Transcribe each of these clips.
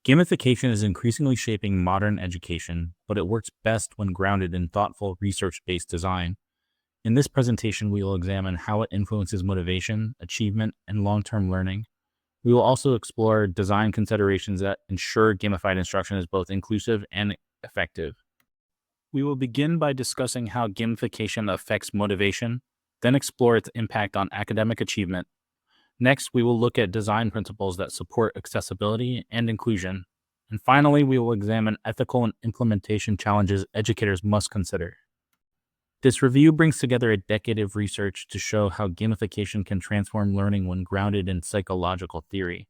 Gamification is increasingly shaping modern education, but it works best when grounded in thoughtful, research-based design. In this presentation, we will examine how it influences motivation, achievement, and long-term learning. We will also explore design considerations that ensure gamified instruction is both inclusive and effective. We will begin by discussing how gamification affects motivation, then explore its impact on academic achievement. Next, we will look at design principles that support accessibility and inclusion. And finally, we will examine ethical and implementation challenges educators must consider. This review brings together a decade of research to show how gamification can transform learning when grounded in psychological theory.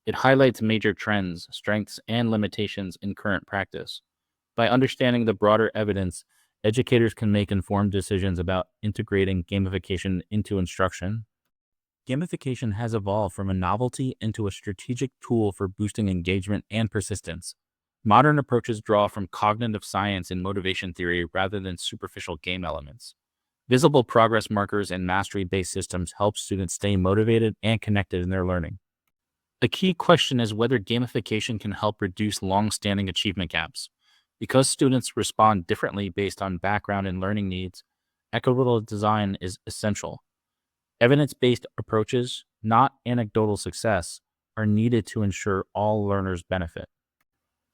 It highlights major trends, strengths, and limitations in current practice. By understanding the broader evidence, educators can make informed decisions about integrating gamification into instruction. Gamification has evolved from a novelty into a strategic tool for boosting engagement and persistence. Modern approaches draw from cognitive science and motivation theory rather than superficial game elements. Visible progress markers and mastery-based systems help students stay motivated and connected in their learning. The key question is whether gamification can help reduce long-standing achievement gaps. Because students respond differently based on background and learning needs, equitable design is essential. Evidence-based approaches, not anecdotal success, are needed to ensure all learners benefit.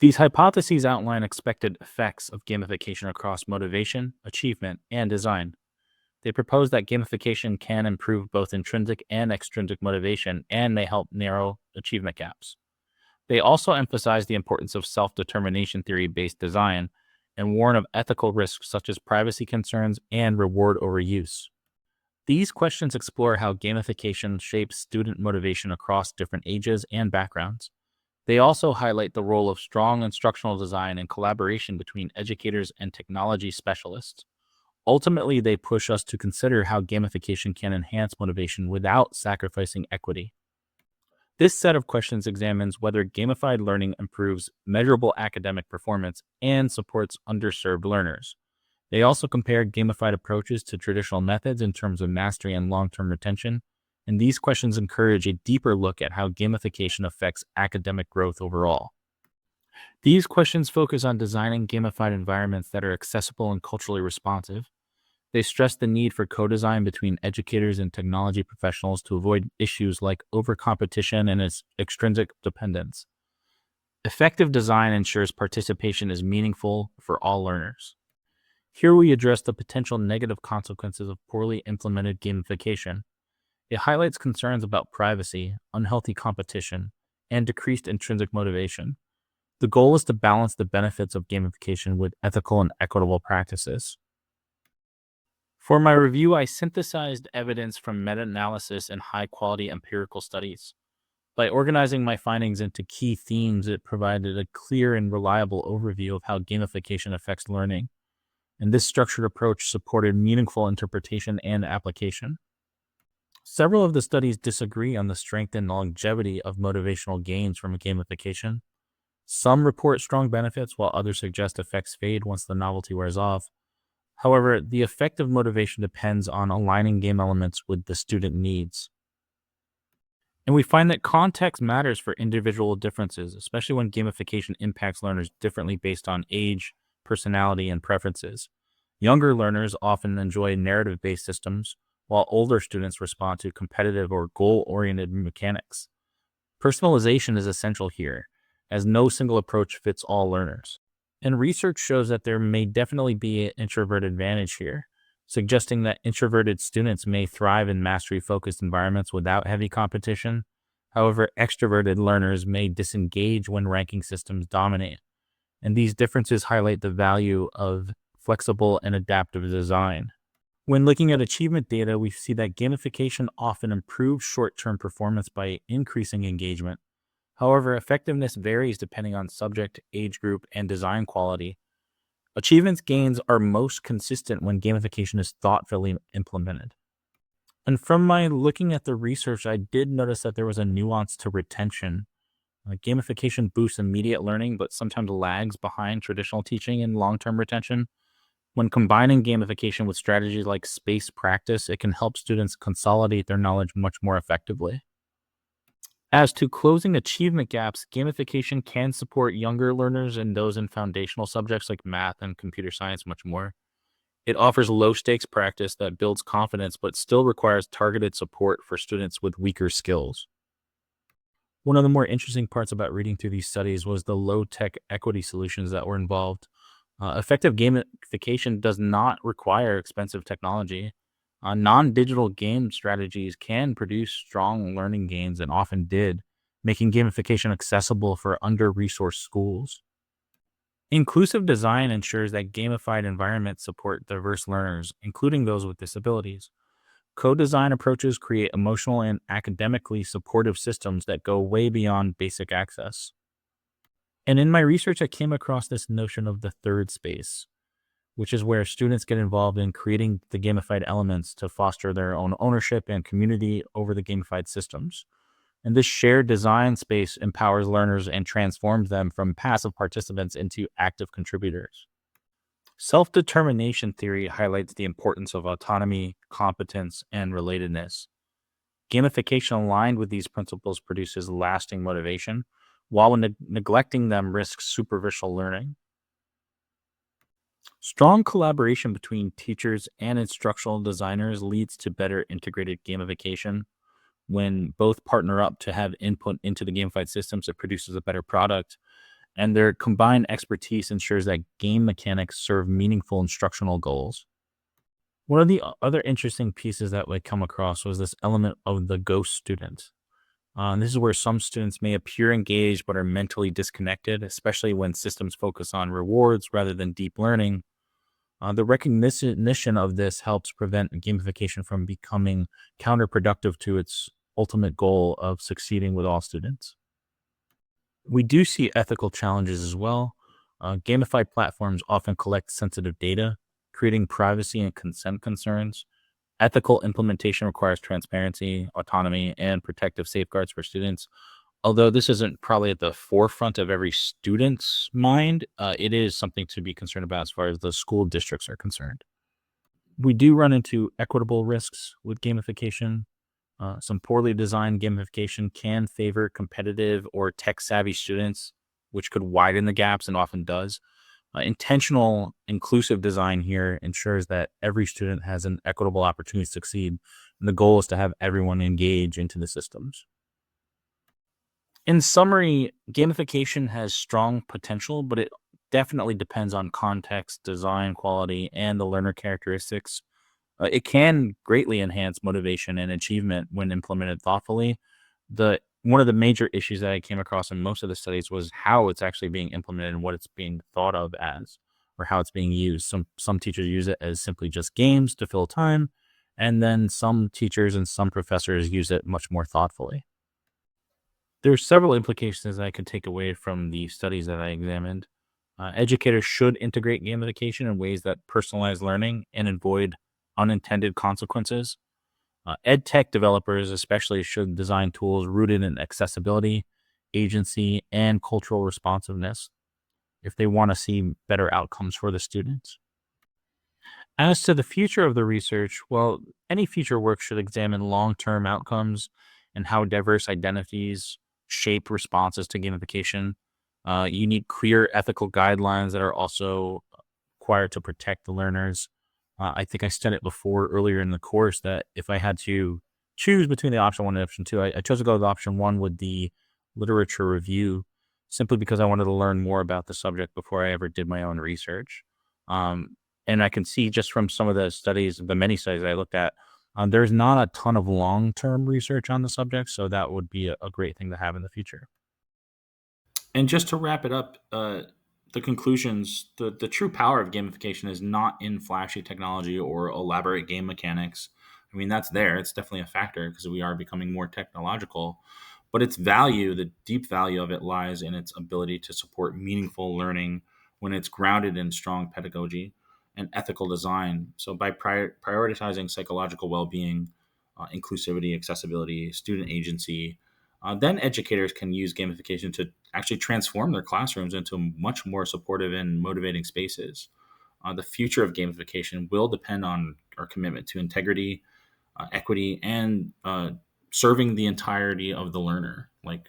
These hypotheses outline expected effects of gamification across motivation, achievement, and design. They propose that gamification can improve both intrinsic and extrinsic motivation and may help narrow achievement gaps. They also emphasize the importance of self-determination theory-based design and warn of ethical risks such as privacy concerns and reward overuse. These questions explore how gamification shapes student motivation across different ages and backgrounds. They also highlight the role of strong instructional design and collaboration between educators and technology specialists. Ultimately, they push us to consider how gamification can enhance motivation without sacrificing equity. This set of questions examines whether gamified learning improves measurable academic performance and supports underserved learners. They also compare gamified approaches to traditional methods in terms of mastery and long-term retention, and these questions encourage a deeper look at how gamification affects academic growth overall. These questions focus on designing gamified environments that are accessible and culturally responsive. They stress the need for co-design between educators and technology professionals to avoid issues like over-competition and its extrinsic dependence. Effective design ensures participation is meaningful for all learners. Here we address the potential negative consequences of poorly implemented gamification. It highlights concerns about privacy, unhealthy competition, and decreased intrinsic motivation. The goal is to balance the benefits of gamification with ethical and equitable practices. For my review, I synthesized evidence from meta-analysis and high-quality empirical studies. By organizing my findings into key themes, it provided a clear and reliable overview of how gamification affects learning. And this structured approach supported meaningful interpretation and application. Several of the studies disagree on the strength and longevity of motivational gains from gamification. Some report strong benefits, while others suggest effects fade once the novelty wears off. However, the effect of motivation depends on aligning game elements with the student needs. And we find that context matters for individual differences, especially when gamification impacts learners differently based on age, personality, and preferences. Younger learners often enjoy narrative-based systems, while older students respond to competitive or goal-oriented mechanics. Personalization is essential here, as no single approach fits all learners. And research shows that there may definitely be an introvert advantage here, suggesting that introverted students may thrive in mastery-focused environments without heavy competition. However, extroverted learners may disengage when ranking systems dominate. And these differences highlight the value of flexible and adaptive design. When looking at achievement data, we see that gamification often improves short-term performance by increasing engagement. However, effectiveness varies depending on subject, age group, and design quality. Achievement gains are most consistent when gamification is thoughtfully implemented. And from my looking at the research, I did notice that there was a nuance to retention. Gamification boosts immediate learning, but sometimes lags behind traditional teaching and long-term retention. When combining gamification with strategies like spaced practice, it can help students consolidate their knowledge much more effectively. As to closing achievement gaps, gamification can support younger learners and those in foundational subjects like math and computer science much more. It offers low stakes practice that builds confidence but still requires targeted support for students with weaker skills. One of the more interesting parts about reading through these studies was the low tech equity solutions that were involved. Effective gamification does not require expensive technology. Non digital game strategies can produce strong learning gains and often did, making gamification accessible for under resourced schools. Inclusive design ensures that gamified environments support diverse learners, including those with disabilities. Co design approaches create emotional and academically supportive systems that go way beyond basic access. And in my research, I came across this notion of the third space, which is where students get involved in creating the gamified elements to foster their own ownership and community over the gamified systems. And this shared design space empowers learners and transforms them from passive participants into active contributors. Self determination theory highlights the importance of autonomy, competence, and relatedness. Gamification aligned with these principles produces lasting motivation, while neglecting them risks superficial learning. Strong collaboration between teachers and instructional designers leads to better integrated gamification. When both partner up to have input into the gamified systems, it produces a better product, and their combined expertise ensures that game mechanics serve meaningful instructional goals. One of the other interesting pieces that we come across was this element of the ghost student. And this is where some students may appear engaged but are mentally disconnected, especially when systems focus on rewards rather than deep learning. The recognition of this helps prevent gamification from becoming counterproductive to its ultimate goal of succeeding with all students. We do see ethical challenges as well. Gamified platforms often collect sensitive data, creating privacy and consent concerns. Ethical implementation requires transparency, autonomy, and protective safeguards for students. Although this isn't probably at the forefront of every student's mind, it is something to be concerned about as far as the school districts are concerned. We do run into equitable risks with gamification. Some poorly designed gamification can favor competitive or tech savvy students, which could widen the gaps and often does. Intentional, inclusive design here ensures that every student has an equitable opportunity to succeed. And the goal is to have everyone engage into the systems. In summary, gamification has strong potential, but it definitely depends on context, design quality, and the learner characteristics. It can greatly enhance motivation and achievement when implemented thoughtfully. The One of the major issues that I came across in most of the studies was how it's actually being implemented and what it's being thought of as, or how it's being used. Some teachers use it as simply just games to fill time, and then some teachers and some professors use it much more thoughtfully. There are several implications I could take away from the studies that I examined. Educators should integrate gamification in ways that personalize learning and avoid unintended consequences. Ed tech developers, especially, should design tools rooted in accessibility, agency, and cultural responsiveness if they want to see better outcomes for the students. As to the future of the research, well, any future work should examine long term outcomes and how diverse identities shape responses to gamification. You need clear ethical guidelines that are also required to protect the learners. I think I said it before earlier in the course that if I had to choose between the option one and option two, I chose to go with option one with the literature review simply because I wanted to learn more about the subject before I ever did my own research. And I can see just from some of the studies, the many studies I looked at, there's not a ton of long term research on the subject. So that would be a great thing to have in the future. And just to wrap it up, the conclusions, the true power of gamification is not in flashy technology or elaborate game mechanics. I mean, that's there. It's definitely a factor because we are becoming more technological. But its value, the deep value of it, lies in its ability to support meaningful learning when it's grounded in strong pedagogy and ethical design. So, by prioritizing psychological well being, inclusivity, accessibility, student agency, then educators can use gamification to actually transform their classrooms into much more supportive and motivating spaces. The future of gamification will depend on our commitment to integrity, equity, and serving the entirety of the learner, like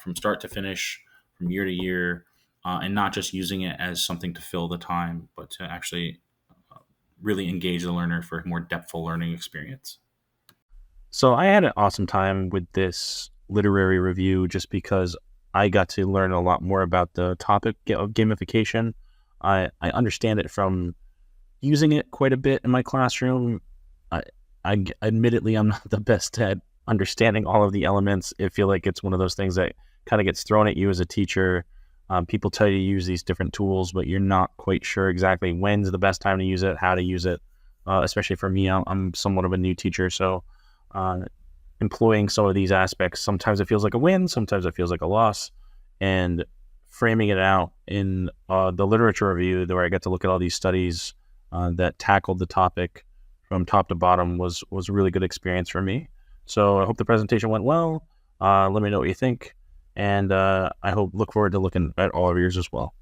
from start to finish, from year to year, and not just using it as something to fill the time, but to actually really engage the learner for a more depthful learning experience. So I had an awesome time with this literary review just because I got to learn a lot more about the topic of gamification. I understand it from using it quite a bit in my classroom. I, Admittedly, I'm not the best at understanding all of the elements. I feel like it's one of those things that kind of gets thrown at you as a teacher. People tell you to use these different tools, but you're not quite sure exactly when's the best time to use it, how to use it. Especially for me, I'm somewhat of a new teacher, so uh, employing some of these aspects, sometimes it feels like a win, sometimes it feels like a loss. And framing it out in the literature review, where I get to look at all these studies that tackled the topic from top to bottom, was a really good experience for me. So I hope the presentation went well. Let me know what you think, and I look forward to looking at all of yours as well.